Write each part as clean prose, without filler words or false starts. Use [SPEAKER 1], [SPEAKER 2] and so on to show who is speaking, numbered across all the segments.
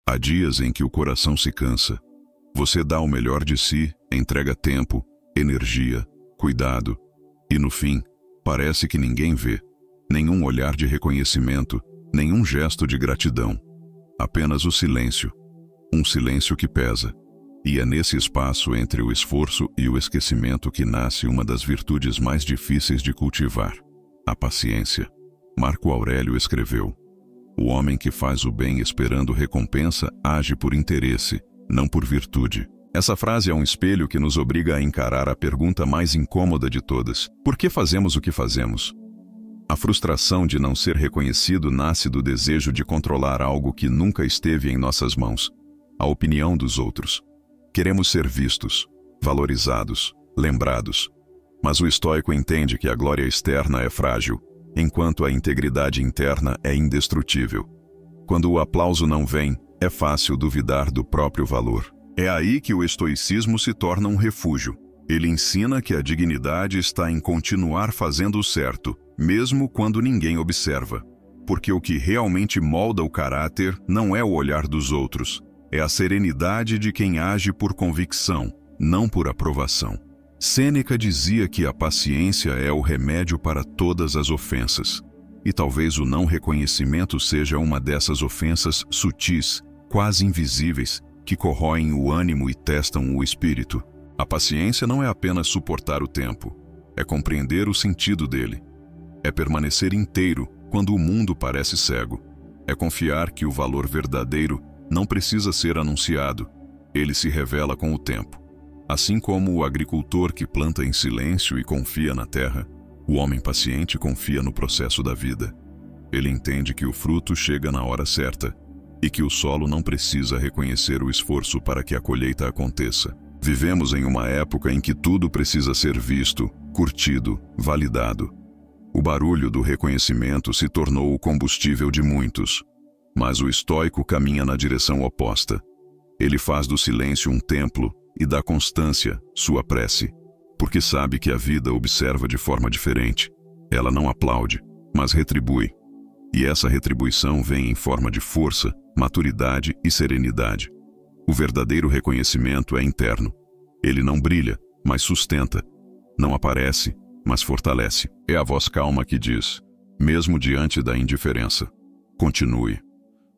[SPEAKER 1] Há dias em que o coração se cansa. Você dá o melhor de si, entrega tempo, energia, cuidado, e no fim, parece que ninguém vê. Nenhum olhar de reconhecimento, nenhum gesto de gratidão. Apenas o silêncio. Um silêncio que pesa. E é nesse espaço entre o esforço e o esquecimento que nasce uma das virtudes mais difíceis de cultivar: a paciência. Marco Aurélio escreveu: "O homem que faz o bem esperando recompensa age por interesse, não por virtude." Essa frase é um espelho que nos obriga a encarar a pergunta mais incômoda de todas: por que fazemos o que fazemos? A frustração de não ser reconhecido nasce do desejo de controlar algo que nunca esteve em nossas mãos: a opinião dos outros. Queremos ser vistos, valorizados, lembrados. Mas o estoico entende que a glória externa é frágil, enquanto a integridade interna é indestrutível. Quando o aplauso não vem, é fácil duvidar do próprio valor. É aí que o estoicismo se torna um refúgio. Ele ensina que a dignidade está em continuar fazendo o certo, mesmo quando ninguém observa. Porque o que realmente molda o caráter não é o olhar dos outros, é a serenidade de quem age por convicção, não por aprovação. Sêneca dizia que a paciência é o remédio para todas as ofensas. E talvez o não reconhecimento seja uma dessas ofensas sutis, quase invisíveis, que corroem o ânimo e testam o espírito. A paciência não é apenas suportar o tempo, é compreender o sentido dele. É permanecer inteiro quando o mundo parece cego. É confiar que o valor verdadeiro não precisa ser anunciado, ele se revela com o tempo. Assim como o agricultor que planta em silêncio e confia na terra, o homem paciente confia no processo da vida. Ele entende que o fruto chega na hora certa e que o solo não precisa reconhecer o esforço para que a colheita aconteça. Vivemos em uma época em que tudo precisa ser visto, curtido, validado. O barulho do reconhecimento se tornou o combustível de muitos. Mas o estoico caminha na direção oposta. Ele faz do silêncio um templo e da constância sua prece, porque sabe que a vida observa de forma diferente. Ela não aplaude, mas retribui. E essa retribuição vem em forma de força, maturidade e serenidade. O verdadeiro reconhecimento é interno. Ele não brilha, mas sustenta. Não aparece, mas fortalece. É a voz calma que diz, mesmo diante da indiferença: continue,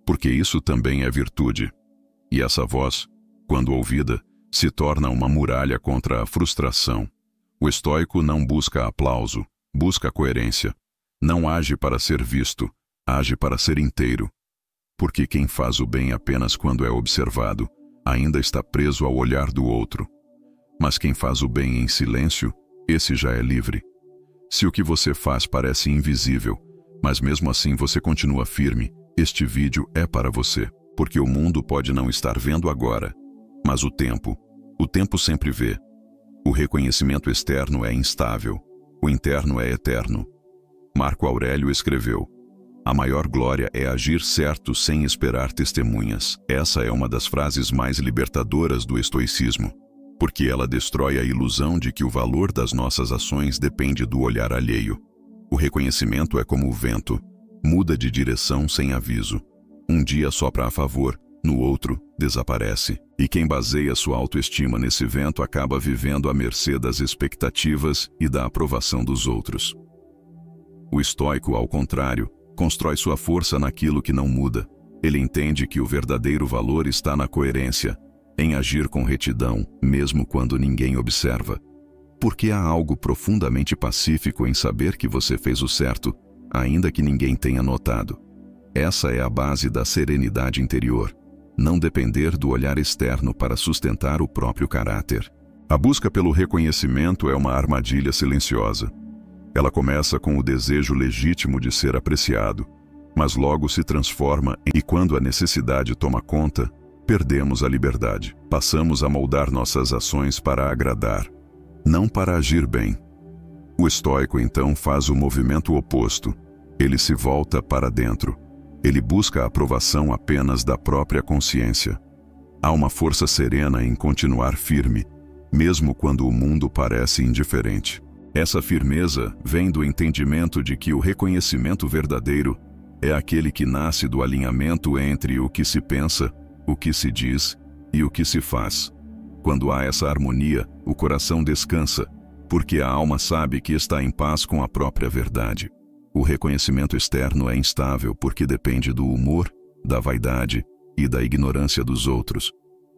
[SPEAKER 1] porque isso também é virtude. E essa voz, quando ouvida, se torna uma muralha contra a frustração. O estoico não busca aplauso, busca coerência. Não age para ser visto, age para ser inteiro. Porque quem faz o bem apenas quando é observado, ainda está preso ao olhar do outro. Mas quem faz o bem em silêncio, esse já é livre. Se o que você faz parece invisível, mas mesmo assim você continua firme, este vídeo é para você, porque o mundo pode não estar vendo agora, mas o tempo sempre vê. O reconhecimento externo é instável, o interno é eterno. Marco Aurélio escreveu: "A maior glória é agir certo sem esperar testemunhas." Essa é uma das frases mais libertadoras do estoicismo, porque ela destrói a ilusão de que o valor das nossas ações depende do olhar alheio. O reconhecimento é como o vento, muda de direção sem aviso. Um dia sopra a favor, no outro, desaparece. E quem baseia sua autoestima nesse vento acaba vivendo à mercê das expectativas e da aprovação dos outros. O estoico, ao contrário, constrói sua força naquilo que não muda. Ele entende que o verdadeiro valor está na coerência, em agir com retidão, mesmo quando ninguém observa. Porque há algo profundamente pacífico em saber que você fez o certo, ainda que ninguém tenha notado. Essa é a base da serenidade interior. Não depender do olhar externo para sustentar o próprio caráter. A busca pelo reconhecimento é uma armadilha silenciosa. Ela começa com o desejo legítimo de ser apreciado, mas logo se transforma e quando a necessidade toma conta, perdemos a liberdade. Passamos a moldar nossas ações para agradar, não para agir bem. O estoico então faz o movimento oposto. Ele se volta para dentro. Ele busca a aprovação apenas da própria consciência. Há uma força serena em continuar firme, mesmo quando o mundo parece indiferente. Essa firmeza vem do entendimento de que o reconhecimento verdadeiro é aquele que nasce do alinhamento entre o que se pensa o que se diz e o que se faz. Quando há essa harmonia, o coração descansa, porque a alma sabe que está em paz com a própria verdade. O reconhecimento externo é instável porque depende do humor, da vaidade e da ignorância dos outros.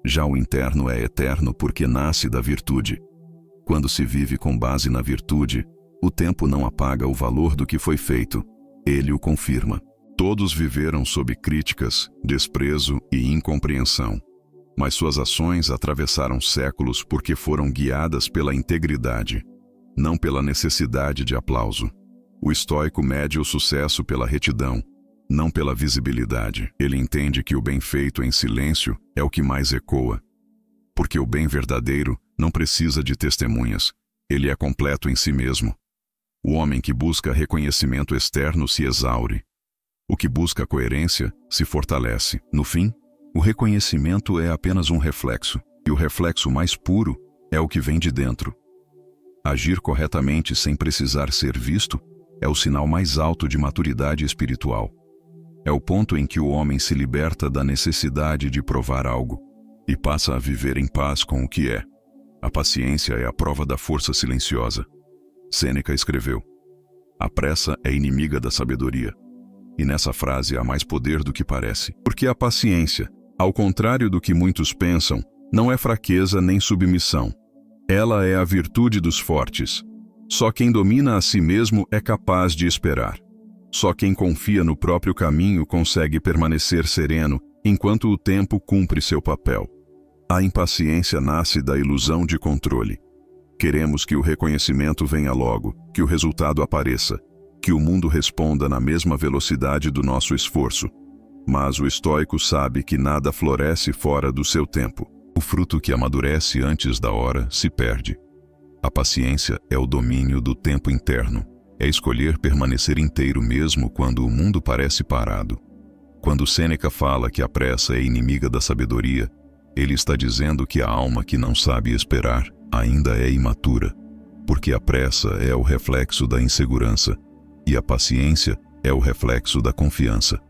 [SPEAKER 1] Já o interno é eterno porque nasce da virtude. Quando se vive com base na virtude, o tempo não apaga o valor do que foi feito, ele o confirma. Todos viveram sob críticas, desprezo e incompreensão, mas suas ações atravessaram séculos porque foram guiadas pela integridade, não pela necessidade de aplauso. O estoico mede o sucesso pela retidão, não pela visibilidade. Ele entende que o bem feito em silêncio é o que mais ecoa. Porque o bem verdadeiro não precisa de testemunhas, ele é completo em si mesmo. O homem que busca reconhecimento externo se exaure. O que busca coerência se fortalece. No fim, o reconhecimento é apenas um reflexo, e o reflexo mais puro é o que vem de dentro. Agir corretamente sem precisar ser visto é o sinal mais alto de maturidade espiritual. É o ponto em que o homem se liberta da necessidade de provar algo e passa a viver em paz com o que é. A paciência é a prova da força silenciosa. Sêneca escreveu: "A pressa é inimiga da sabedoria." E nessa frase há mais poder do que parece. Porque a paciência, ao contrário do que muitos pensam, não é fraqueza nem submissão. Ela é a virtude dos fortes. Só quem domina a si mesmo é capaz de esperar. Só quem confia no próprio caminho consegue permanecer sereno enquanto o tempo cumpre seu papel. A impaciência nasce da ilusão de controle. Queremos que o reconhecimento venha logo, que o resultado apareça, que o mundo responda na mesma velocidade do nosso esforço. Mas o estoico sabe que nada floresce fora do seu tempo. O fruto que amadurece antes da hora se perde. A paciência é o domínio do tempo interno. É escolher permanecer inteiro mesmo quando o mundo parece parado. Quando Sêneca fala que a pressa é inimiga da sabedoria, ele está dizendo que a alma que não sabe esperar ainda é imatura, porque a pressa é o reflexo da insegurança e a paciência é o reflexo da confiança.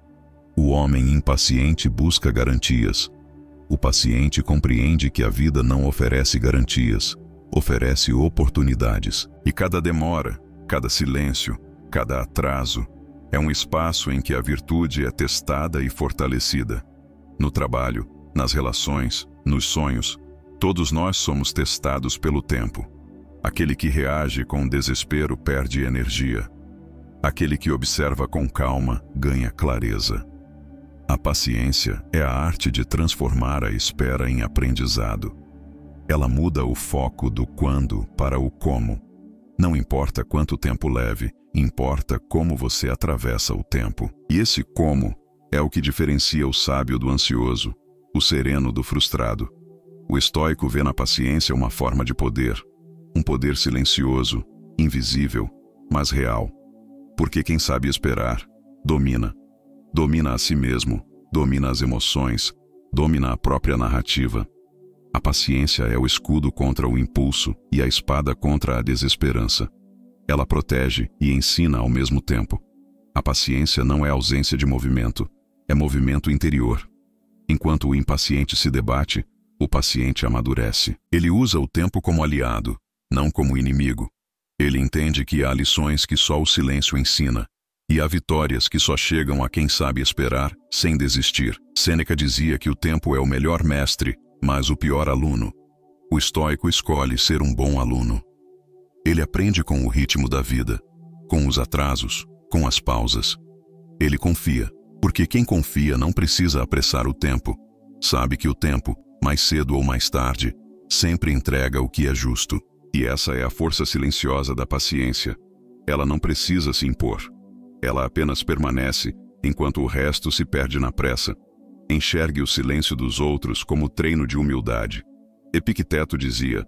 [SPEAKER 1] O homem impaciente busca garantias. O paciente compreende que a vida não oferece garantias, oferece oportunidades. E cada demora, cada silêncio, cada atraso é um espaço em que a virtude é testada e fortalecida. No trabalho, nas relações, nos sonhos, todos nós somos testados pelo tempo. Aquele que reage com desespero perde energia. Aquele que observa com calma ganha clareza. A paciência é a arte de transformar a espera em aprendizado. Ela muda o foco do quando para o como. Não importa quanto tempo leve, importa como você atravessa o tempo. E esse como é o que diferencia o sábio do ansioso, o sereno do frustrado. O estoico vê na paciência uma forma de poder, um poder silencioso, invisível, mas real. Porque quem sabe esperar, domina. Domina a si mesmo, domina as emoções, domina a própria narrativa. A paciência é o escudo contra o impulso e a espada contra a desesperança. Ela protege e ensina ao mesmo tempo. A paciência não é ausência de movimento, é movimento interior. Enquanto o impaciente se debate, o paciente amadurece. Ele usa o tempo como aliado, não como inimigo. Ele entende que há lições que só o silêncio ensina, e há vitórias que só chegam a quem sabe esperar, sem desistir. Sêneca dizia que o tempo é o melhor mestre, mas o pior aluno. O estoico escolhe ser um bom aluno. Ele aprende com o ritmo da vida, com os atrasos, com as pausas. Ele confia, porque quem confia não precisa apressar o tempo. Sabe que o tempo, mais cedo ou mais tarde, sempre entrega o que é justo. E essa é a força silenciosa da paciência. Ela não precisa se impor. Ela apenas permanece enquanto o resto se perde na pressa. Enxergue o silêncio dos outros como treino de humildade. Epicteto dizia: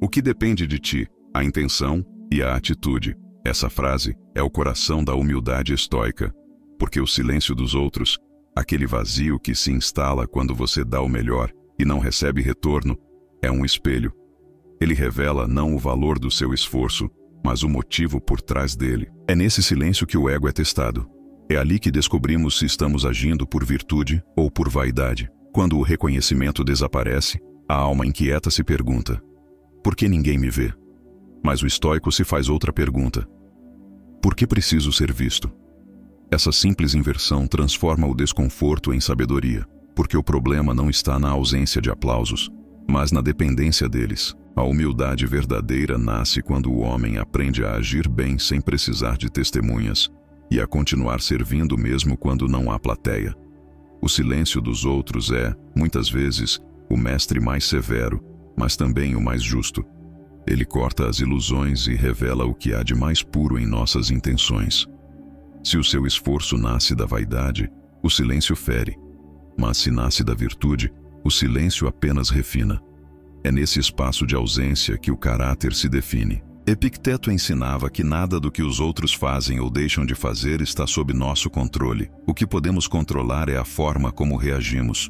[SPEAKER 1] "O que depende de ti, a intenção e a atitude." Essa frase é o coração da humildade estoica, porque o silêncio dos outros, aquele vazio que se instala quando você dá o melhor e não recebe retorno, é um espelho. Ele revela não o valor do seu esforço, mas o motivo por trás dele. É nesse silêncio que o ego é testado. É ali que descobrimos se estamos agindo por virtude ou por vaidade. Quando o reconhecimento desaparece, a alma inquieta se pergunta: por que ninguém me vê? Mas o estoico se faz outra pergunta: por que preciso ser visto? Essa simples inversão transforma o desconforto em sabedoria, porque o problema não está na ausência de aplausos, mas na dependência deles. A humildade verdadeira nasce quando o homem aprende a agir bem sem precisar de testemunhas e a continuar servindo mesmo quando não há plateia. O silêncio dos outros é, muitas vezes, o mestre mais severo, mas também o mais justo. Ele corta as ilusões e revela o que há de mais puro em nossas intenções. Se o seu esforço nasce da vaidade, o silêncio fere. Mas se nasce da virtude, o silêncio apenas refina. É nesse espaço de ausência que o caráter se define. Epicteto ensinava que nada do que os outros fazem ou deixam de fazer está sob nosso controle. O que podemos controlar é a forma como reagimos.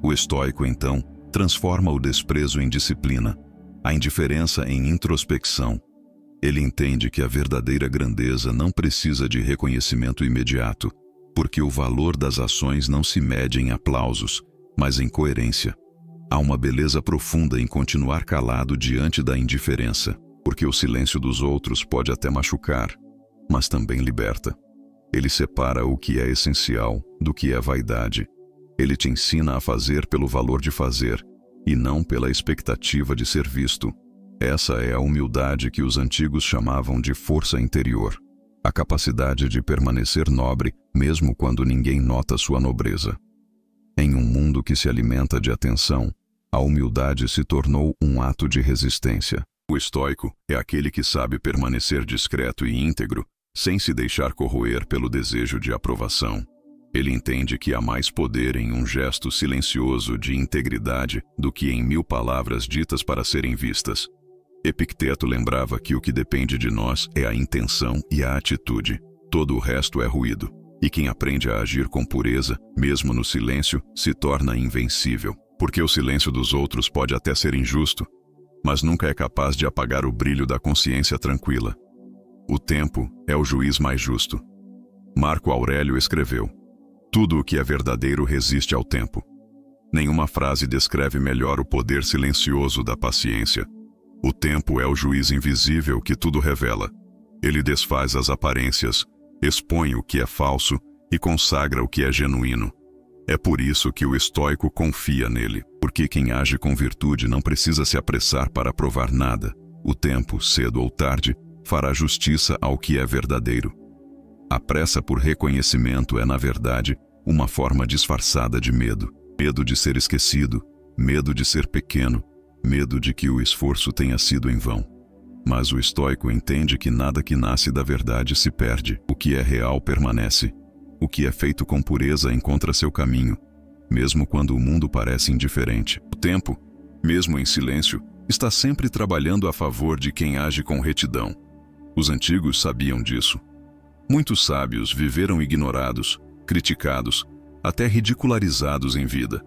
[SPEAKER 1] O estoico, então, transforma o desprezo em disciplina, a indiferença em introspecção. Ele entende que a verdadeira grandeza não precisa de reconhecimento imediato, porque o valor das ações não se mede em aplausos, mas em coerência. Há uma beleza profunda em continuar calado diante da indiferença, porque o silêncio dos outros pode até machucar, mas também liberta. Ele separa o que é essencial do que é vaidade. Ele te ensina a fazer pelo valor de fazer, e não pela expectativa de ser visto. Essa é a humildade que os antigos chamavam de força interior, a capacidade de permanecer nobre mesmo quando ninguém nota sua nobreza. Em um mundo que se alimenta de atenção, a humildade se tornou um ato de resistência. O estoico é aquele que sabe permanecer discreto e íntegro, sem se deixar corroer pelo desejo de aprovação. Ele entende que há mais poder em um gesto silencioso de integridade do que em 1000 palavras ditas para serem vistas. Epicteto lembrava que o que depende de nós é a intenção e a atitude. Todo o resto é ruído. E quem aprende a agir com pureza, mesmo no silêncio, se torna invencível. Porque o silêncio dos outros pode até ser injusto, mas nunca é capaz de apagar o brilho da consciência tranquila. O tempo é o juiz mais justo. Marco Aurélio escreveu: tudo o que é verdadeiro resiste ao tempo. Nenhuma frase descreve melhor o poder silencioso da paciência. O tempo é o juiz invisível que tudo revela. Ele desfaz as aparências, expõe o que é falso e consagra o que é genuíno. É por isso que o estoico confia nele, porque quem age com virtude não precisa se apressar para provar nada. O tempo, cedo ou tarde, fará justiça ao que é verdadeiro. A pressa por reconhecimento é, na verdade, uma forma disfarçada de medo. Medo de ser esquecido, medo de ser pequeno, medo de que o esforço tenha sido em vão. Mas o estoico entende que nada que nasce da verdade se perde. O que é real permanece. O que é feito com pureza encontra seu caminho, mesmo quando o mundo parece indiferente. O tempo, mesmo em silêncio, está sempre trabalhando a favor de quem age com retidão. Os antigos sabiam disso. Muitos sábios viveram ignorados, criticados, até ridicularizados em vida.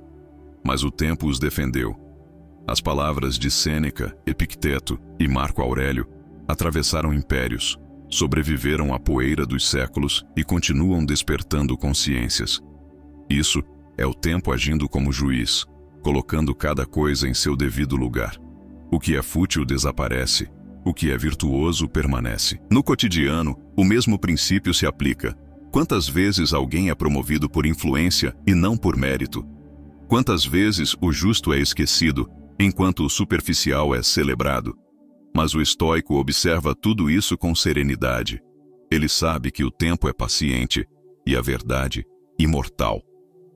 [SPEAKER 1] Mas o tempo os defendeu. As palavras de Sêneca, Epicteto e Marco Aurélio atravessaram impérios, sobreviveram à poeira dos séculos e continuam despertando consciências. Isso é o tempo agindo como juiz, colocando cada coisa em seu devido lugar. O que é fútil desaparece, o que é virtuoso permanece. No cotidiano, o mesmo princípio se aplica. Quantas vezes alguém é promovido por influência e não por mérito? Quantas vezes o justo é esquecido, enquanto o superficial é celebrado? Mas o estoico observa tudo isso com serenidade. Ele sabe que o tempo é paciente e a verdade imortal.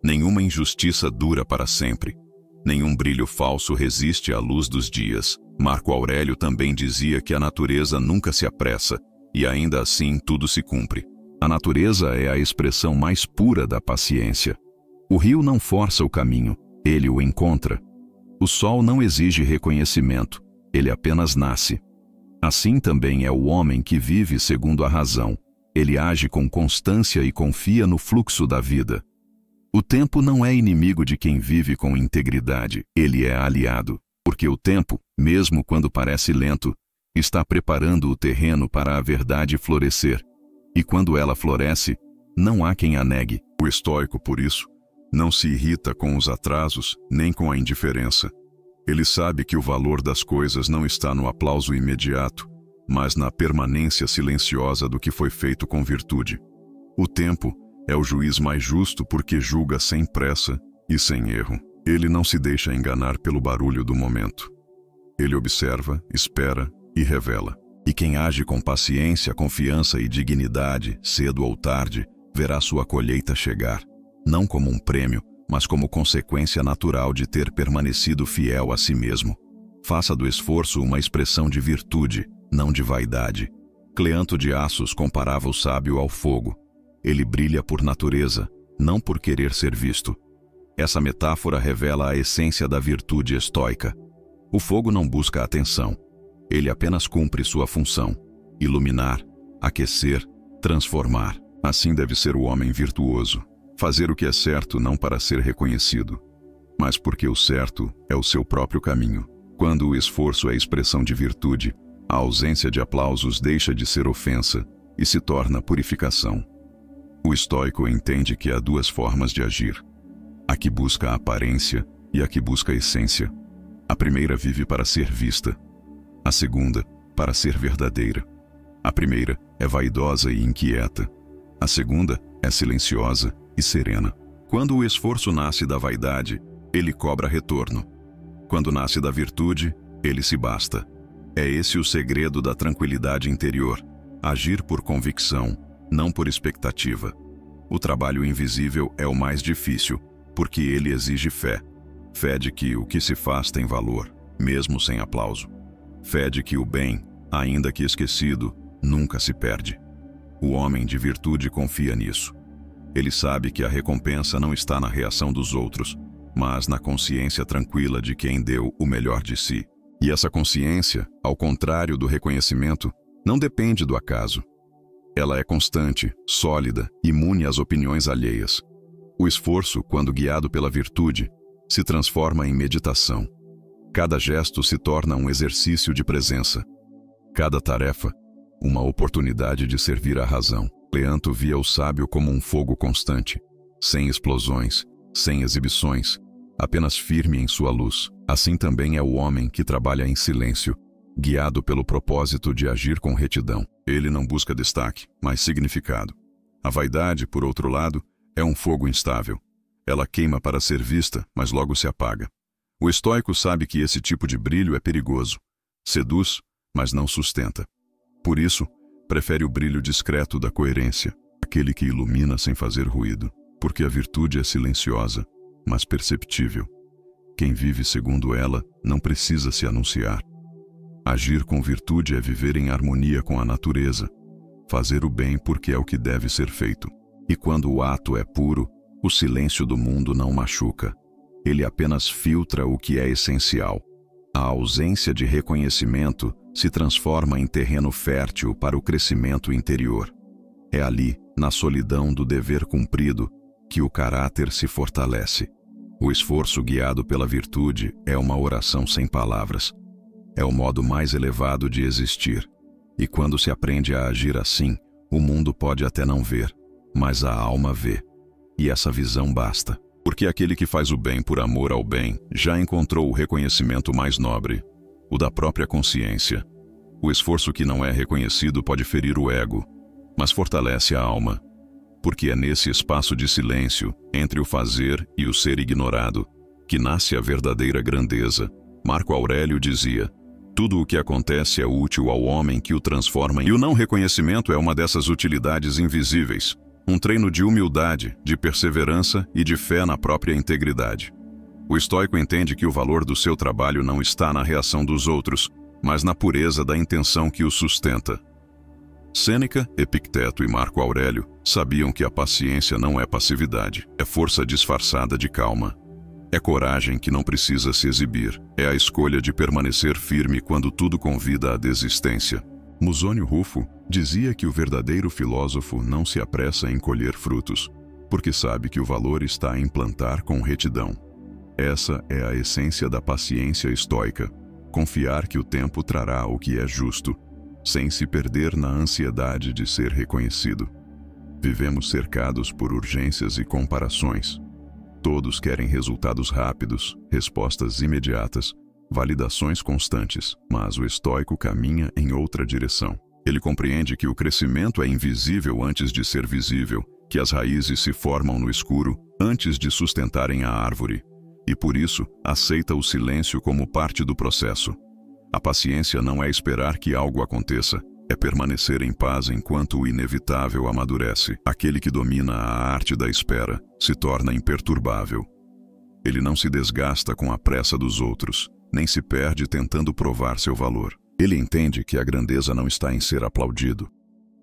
[SPEAKER 1] Nenhuma injustiça dura para sempre. Nenhum brilho falso resiste à luz dos dias. Marco Aurélio também dizia que a natureza nunca se apressa, e ainda assim tudo se cumpre. A natureza é a expressão mais pura da paciência. O rio não força o caminho, ele o encontra. O sol não exige reconhecimento, ele apenas nasce. Assim também é o homem que vive segundo a razão. Ele age com constância e confia no fluxo da vida. O tempo não é inimigo de quem vive com integridade, ele é aliado, porque o tempo, mesmo quando parece lento, está preparando o terreno para a verdade florescer. E quando ela floresce, não há quem a negue. O estoico, por isso, Não se irrita com os atrasos, nem com a indiferença. Ele sabe que o valor das coisas não está no aplauso imediato, mas na permanência silenciosa do que foi feito com virtude. O tempo é o juiz mais justo porque julga sem pressa e sem erro. Ele não se deixa enganar pelo barulho do momento. Ele observa, espera e revela. E quem age com paciência, confiança e dignidade, cedo ou tarde, verá sua colheita chegar, não como um prêmio, mas como consequência natural de ter permanecido fiel a si mesmo. Faça do esforço uma expressão de virtude, não de vaidade. Cleanto de Assos comparava o sábio ao fogo. Ele brilha por natureza, não por querer ser visto. Essa metáfora revela a essência da virtude estoica. O fogo não busca atenção. Ele apenas cumpre sua função: iluminar, aquecer, transformar. Assim deve ser o homem virtuoso. Fazer o que é certo não para ser reconhecido, mas porque o certo é o seu próprio caminho. Quando o esforço é expressão de virtude, a ausência de aplausos deixa de ser ofensa e se torna purificação. O estoico entende que há duas formas de agir: a que busca a aparência e a que busca a essência. A primeira vive para ser vista, a segunda para ser verdadeira. A primeira é vaidosa e inquieta, a segunda é silenciosa e serena. Quando o esforço nasce da vaidade, ele cobra retorno. Quando nasce da virtude, ele se basta. É esse o segredo da tranquilidade interior: agir por convicção, não por expectativa. O trabalho invisível é o mais difícil, porque ele exige fé. Fé de que o que se faz tem valor, mesmo sem aplauso. Fé de que o bem, ainda que esquecido, nunca se perde. O homem de virtude confia nisso. Ele sabe que a recompensa não está na reação dos outros, mas na consciência tranquila de quem deu o melhor de si. E essa consciência, ao contrário do reconhecimento, não depende do acaso. Ela é constante, sólida, imune às opiniões alheias. O esforço, quando guiado pela virtude, se transforma em meditação. Cada gesto se torna um exercício de presença. Cada tarefa, uma oportunidade de servir à razão. Cleanto via o sábio como um fogo constante, sem explosões, sem exibições, apenas firme em sua luz. Assim também é o homem que trabalha em silêncio, guiado pelo propósito de agir com retidão. Ele não busca destaque, mas significado. A vaidade, por outro lado, é um fogo instável. Ela queima para ser vista, mas logo se apaga. O estoico sabe que esse tipo de brilho é perigoso. Seduz, mas não sustenta. Por isso, prefere o brilho discreto da coerência, aquele que ilumina sem fazer ruído, porque a virtude é silenciosa, mas perceptível. Quem vive segundo ela não precisa se anunciar. Agir com virtude é viver em harmonia com a natureza, fazer o bem porque é o que deve ser feito. E quando o ato é puro, o silêncio do mundo não machuca. Ele apenas filtra o que é essencial. A ausência de reconhecimento se transforma em terreno fértil para o crescimento interior. É ali, na solidão do dever cumprido, que o caráter se fortalece. O esforço guiado pela virtude é uma oração sem palavras. É o modo mais elevado de existir. E quando se aprende a agir assim, o mundo pode até não ver, mas a alma vê. E essa visão basta. Porque aquele que faz o bem por amor ao bem já encontrou o reconhecimento mais nobre, o da própria consciência. O esforço que não é reconhecido pode ferir o ego, mas fortalece a alma. Porque é nesse espaço de silêncio, entre o fazer e o ser ignorado, que nasce a verdadeira grandeza. Marco Aurélio dizia: tudo o que acontece é útil ao homem que o transforma em... E o não reconhecimento é uma dessas utilidades invisíveis. Um treino de humildade, de perseverança e de fé na própria integridade. O estoico entende que o valor do seu trabalho não está na reação dos outros, mas na pureza da intenção que o sustenta. Sêneca, Epicteto e Marco Aurélio sabiam que a paciência não é passividade, é força disfarçada de calma. É coragem que não precisa se exibir, é a escolha de permanecer firme quando tudo convida à desistência. Musônio Rufo dizia que o verdadeiro filósofo não se apressa em colher frutos, porque sabe que o valor está em plantar com retidão. Essa é a essência da paciência estoica, confiar que o tempo trará o que é justo, sem se perder na ansiedade de ser reconhecido. Vivemos cercados por urgências e comparações. Todos querem resultados rápidos, respostas imediatas, validações constantes, mas o estoico caminha em outra direção. Ele compreende que o crescimento é invisível antes de ser visível, que as raízes se formam no escuro antes de sustentarem a árvore, e por isso aceita o silêncio como parte do processo. A paciência não é esperar que algo aconteça, é permanecer em paz enquanto o inevitável amadurece. Aquele que domina a arte da espera se torna imperturbável. Ele não se desgasta com a pressa dos outros, nem se perde tentando provar seu valor. Ele entende que a grandeza não está em ser aplaudido,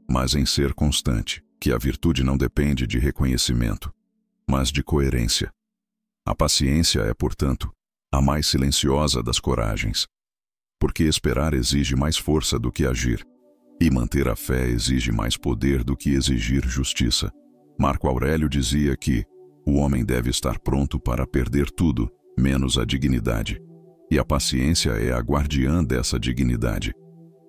[SPEAKER 1] mas em ser constante, que a virtude não depende de reconhecimento, mas de coerência. A paciência é, portanto, a mais silenciosa das coragens, porque esperar exige mais força do que agir, e manter a fé exige mais poder do que exigir justiça. Marco Aurélio dizia que o homem deve estar pronto para perder tudo, menos a dignidade. E a paciência é a guardiã dessa dignidade.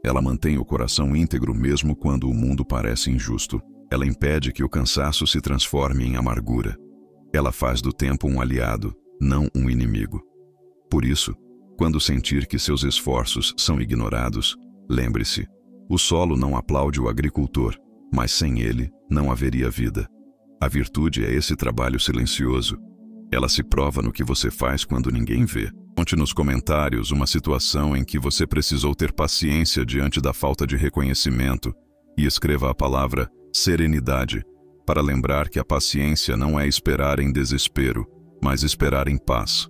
[SPEAKER 1] Ela mantém o coração íntegro mesmo quando o mundo parece injusto. Ela impede que o cansaço se transforme em amargura. Ela faz do tempo um aliado, não um inimigo. Por isso, quando sentir que seus esforços são ignorados, lembre-se, o solo não aplaude o agricultor, mas sem ele não haveria vida. A virtude é esse trabalho silencioso. Ela se prova no que você faz quando ninguém vê. Conte nos comentários uma situação em que você precisou ter paciência diante da falta de reconhecimento e escreva a palavra serenidade para lembrar que a paciência não é esperar em desespero, mas esperar em paz.